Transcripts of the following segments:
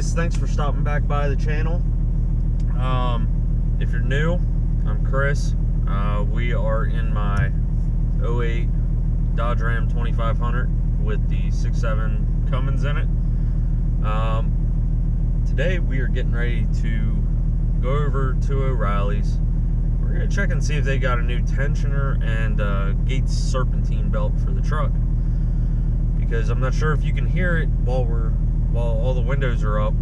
guys, thanks for stopping back by the channel. If you're new, I'm Chris. We are in my 08 Dodge Ram 2500 with the 6.7 Cummins in it. Today we are getting ready to go over to O'Reilly's. We're going to check and see if they got a new tensioner and Gates serpentine belt for the truck, because I'm not sure if you can hear it while all the windows are up,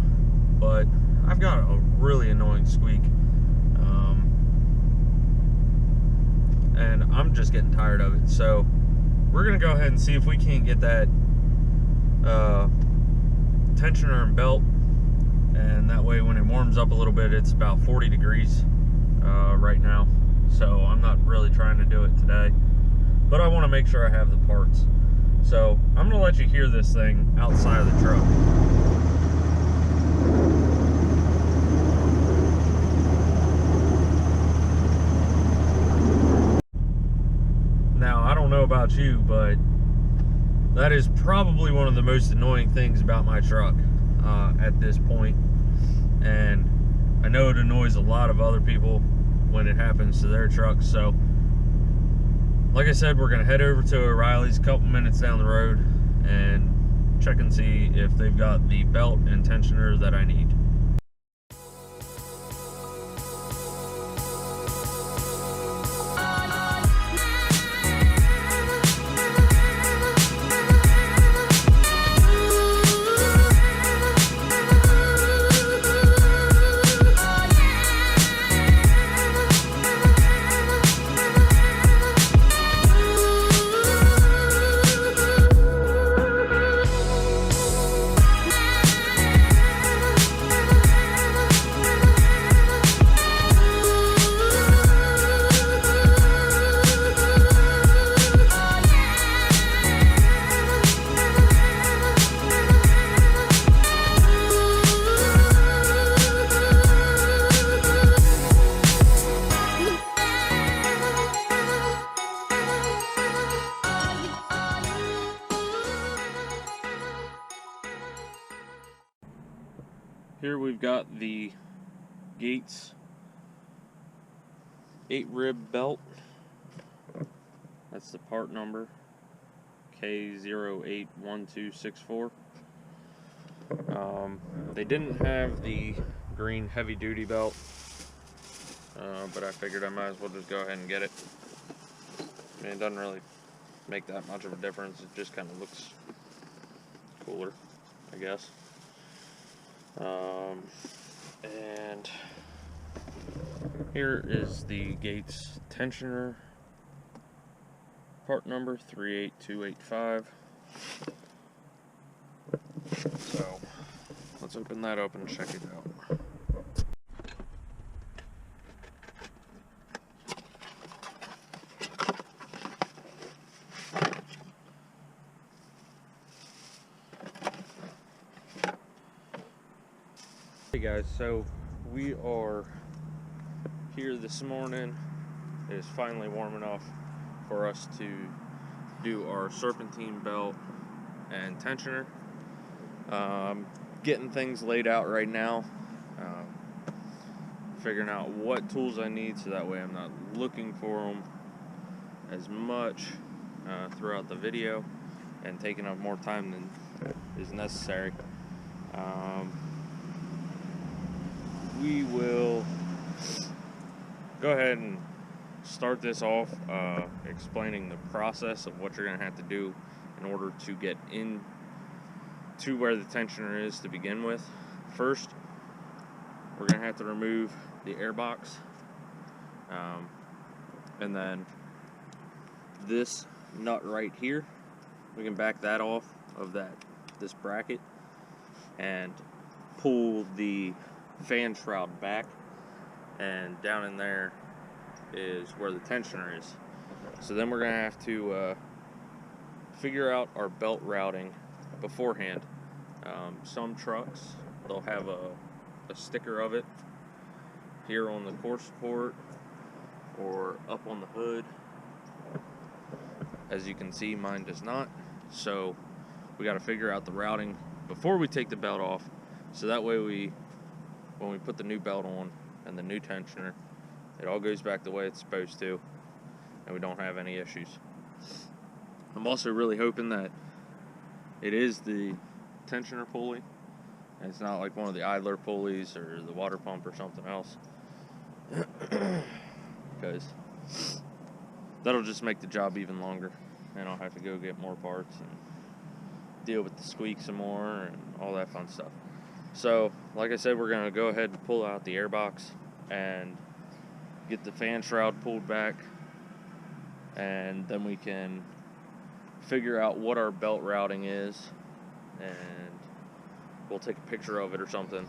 but I've got a really annoying squeak, and I'm just getting tired of it. So we're gonna go ahead and see if we can't get that tensioner and belt, and that way when it warms up a little bit, it's about 40 degrees right now, so I'm not really trying to do it today, but I want to make sure I have the parts. So I'm gonna let you hear this thing outside of the truck. Now, I don't know about you, but that is probably one of the most annoying things about my truck at this point. And I know it annoys a lot of other people when it happens to their trucks. So, like I said, we're gonna head over to O'Reilly's a couple minutes down the road and check and see if they've got the belt and tensioner that I need. Here we've got the Gates 8-rib belt. That's the part number, K081264. They didn't have the green heavy-duty belt, but I figured I might as well just go ahead and get it. I mean, it doesn't really make that much of a difference. It just kind of looks cooler, I guess. And here is the Gates tensioner, part number 38285. So let's open that up and check it out. Hey guys, so we are here this morning. It is finally warm enough for us to do our serpentine belt and tensioner. Getting things laid out right now, figuring out what tools I need so that way I'm not looking for them as much throughout the video and taking up more time than is necessary. We will go ahead and start this off explaining the process of what you're going to have to do in order to get in to where the tensioner is to begin with. First, we're going to have to remove the air box, and then this nut right here, we can back that off of this bracket and pull the fan shroud back, and down in there is where the tensioner is. So then we're gonna have to figure out our belt routing beforehand. Some trucks, they'll have a sticker of it here on the core support or up on the hood. As you can see, mine does not. So we got to figure out the routing before we take the belt off, So that way when we put the new belt on and the new tensioner, it all goes back the way it's supposed to, and we don't have any issues. I'm also really hoping that it is the tensioner pulley, and it's not like one of the idler pulleys or the water pump or something else, because that'll just make the job even longer, and I'll have to go get more parts and deal with the squeak some more and all that fun stuff. So, like I said, we're going to go ahead and pull out the air box and get the fan shroud pulled back, and then we can figure out what our belt routing is, and we'll take a picture of it or something.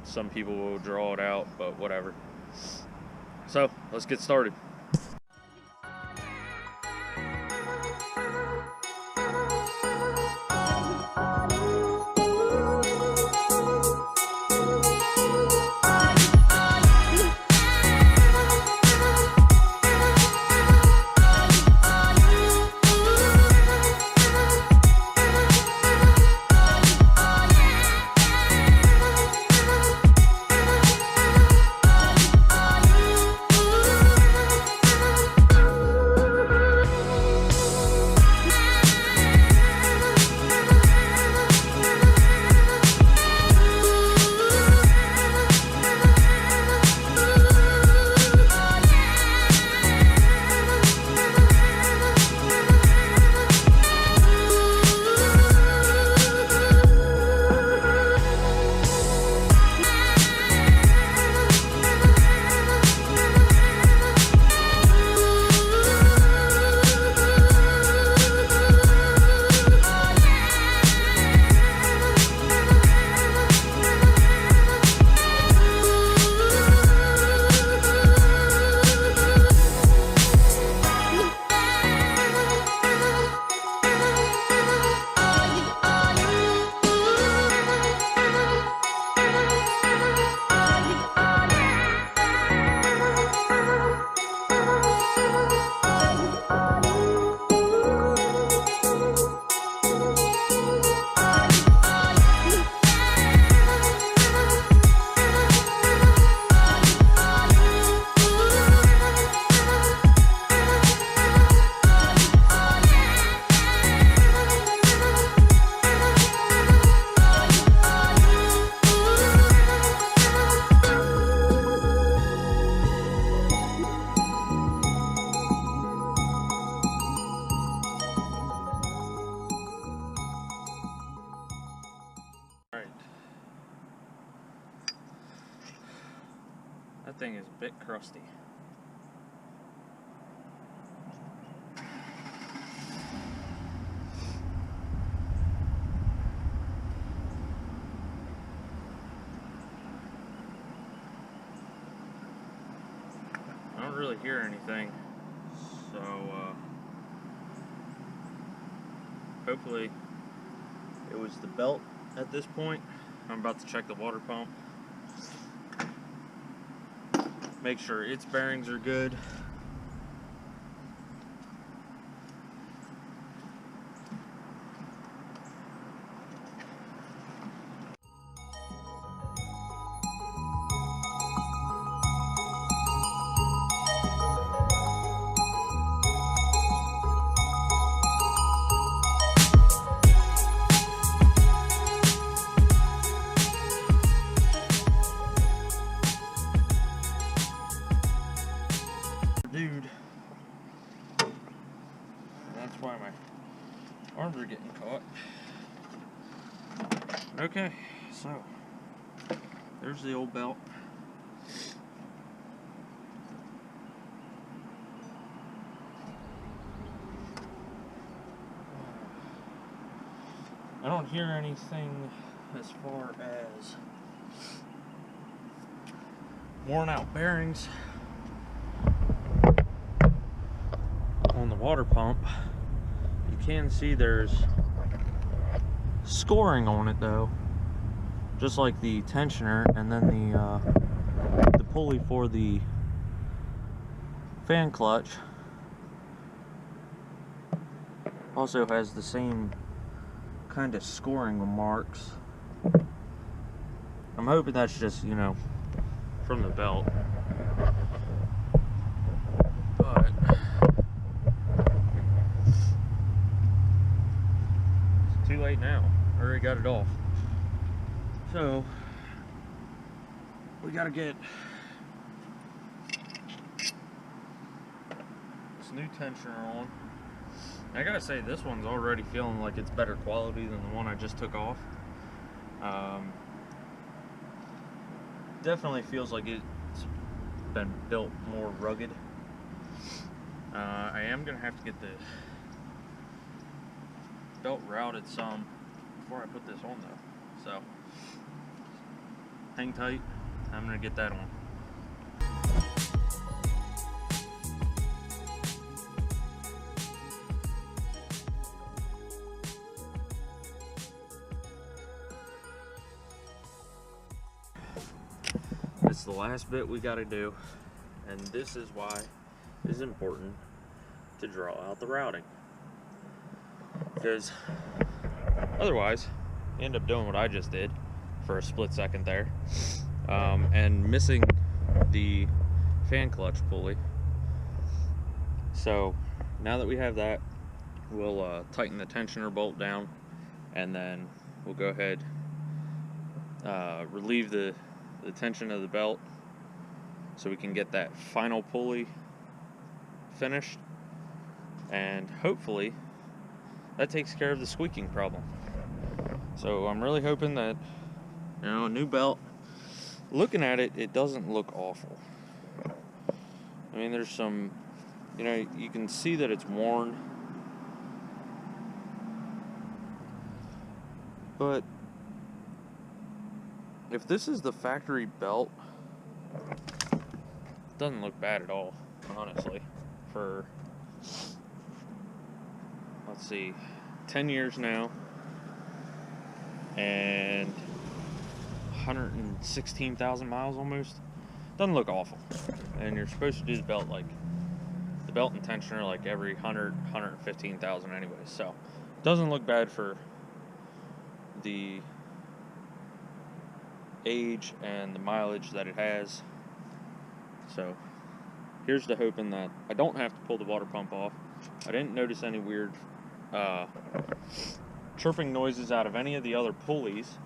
Some people will draw it out, but whatever. So, let's get started. That thing is a bit crusty. I don't really hear anything, so hopefully it was the belt at this point. I'm about to check the water pump. Make sure its bearings are good. Dude, that's why my arms are getting caught. Okay, so there's the old belt. I don't hear anything as far as worn out bearings on the water pump. You can see there's scoring on it though, just like the tensioner, and then the pulley for the fan clutch also has the same kind of scoring marks. I'm hoping that's just, you know, from the belt. But it's too late now. I already got it off. So we gotta get this new tensioner on. I gotta say, this one's already feeling like it's better quality than the one I just took off. Definitely feels like it's been built more rugged. I am gonna have to get the belt routed some before I put this on though. So hang tight, I'm gonna get that on. It's the last bit we got to do, and this is why it is important to draw out the routing, because otherwise you end up doing what I just did for a split second there, and missing the fan clutch pulley. So now that we have that, we'll tighten the tensioner bolt down, and then we'll go ahead, relieve the tension of the belt so we can get that final pulley finished, and hopefully that takes care of the squeaking problem. So I'm really hoping that, you know, a new belt, looking at it, it doesn't look awful. I mean, there's some, you know, you can see that it's worn, but if this is the factory belt, it doesn't look bad at all, honestly. For, let's see, 10 years now, and 116,000 miles almost, doesn't look awful. And you're supposed to do the belt and tensioner like every 115,000 anyways. So doesn't look bad for the age and the mileage that it has. So here's to hoping that I don't have to pull the water pump off. I didn't notice any weird chirping noises out of any of the other pulleys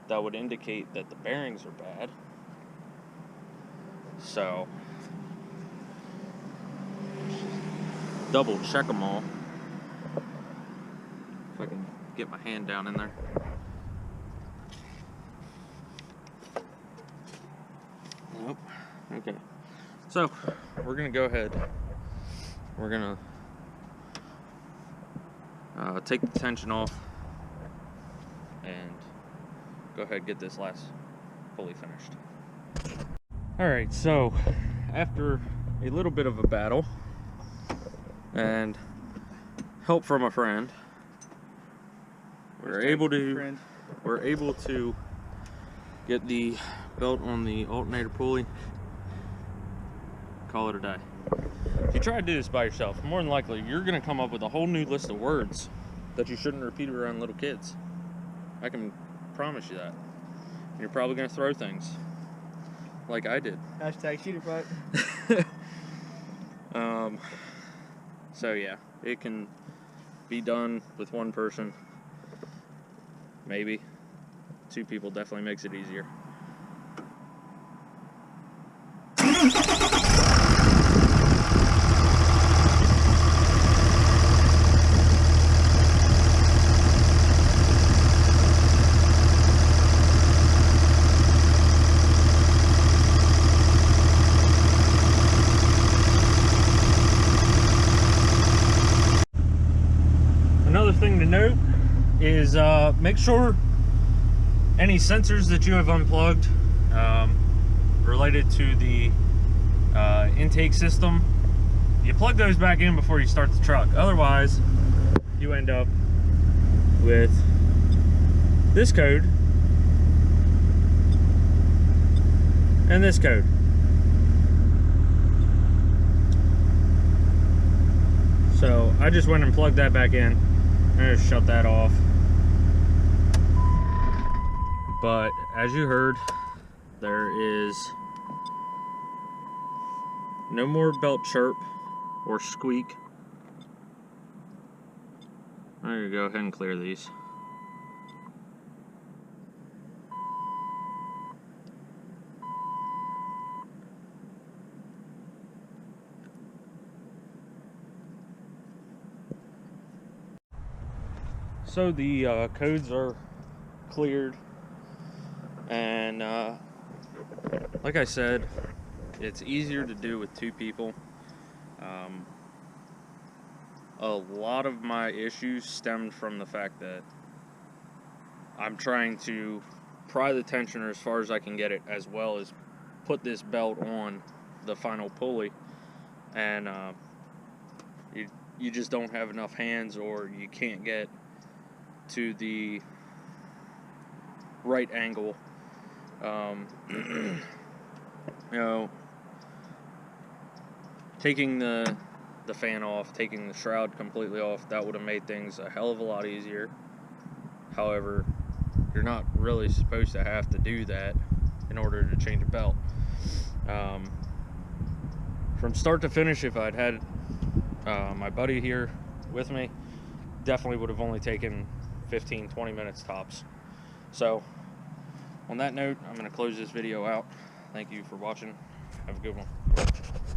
that would indicate that the bearings are bad. So double check them all. If I can get my hand down in there. Nope. Okay. So we're gonna go ahead. We're gonna take the tension off and go ahead and get this last pulley finished. Alright, so after a little bit of a battle and help from a friend, we're able to get the belt on the alternator pulley. Call it a day. If you try to do this by yourself, more than likely you're going to come up with a whole new list of words that you shouldn't repeat around little kids. I can promise you that. And you're probably going to throw things like I did. Hashtag shooter fight. So yeah, it can be done with one person. Maybe. Two people definitely makes it easier. Another thing to note is make sure any sensors that you have unplugged related to the intake system, you plug those back in before you start the truck. Otherwise, you end up with this code and this code. So I just went and plugged that back in and just shut that off. But as you heard, there is no more belt chirp or squeak. I'm going to go ahead and clear these. So the codes are cleared, and like I said, it's easier to do with 2 people. A lot of my issues stemmed from the fact that I'm trying to pry the tensioner as far as I can get it, as well as put this belt on the final pulley, and you just don't have enough hands, or you can't get to the right angle. You know, taking the fan off, taking the shroud completely off, that would have made things a hell of a lot easier. However, you're not really supposed to have to do that in order to change a belt. From start to finish, if I'd had my buddy here with me, definitely would have only taken 15-20 minutes tops. So on that note, I'm going to close this video out. Thank you for watching. Have a good one.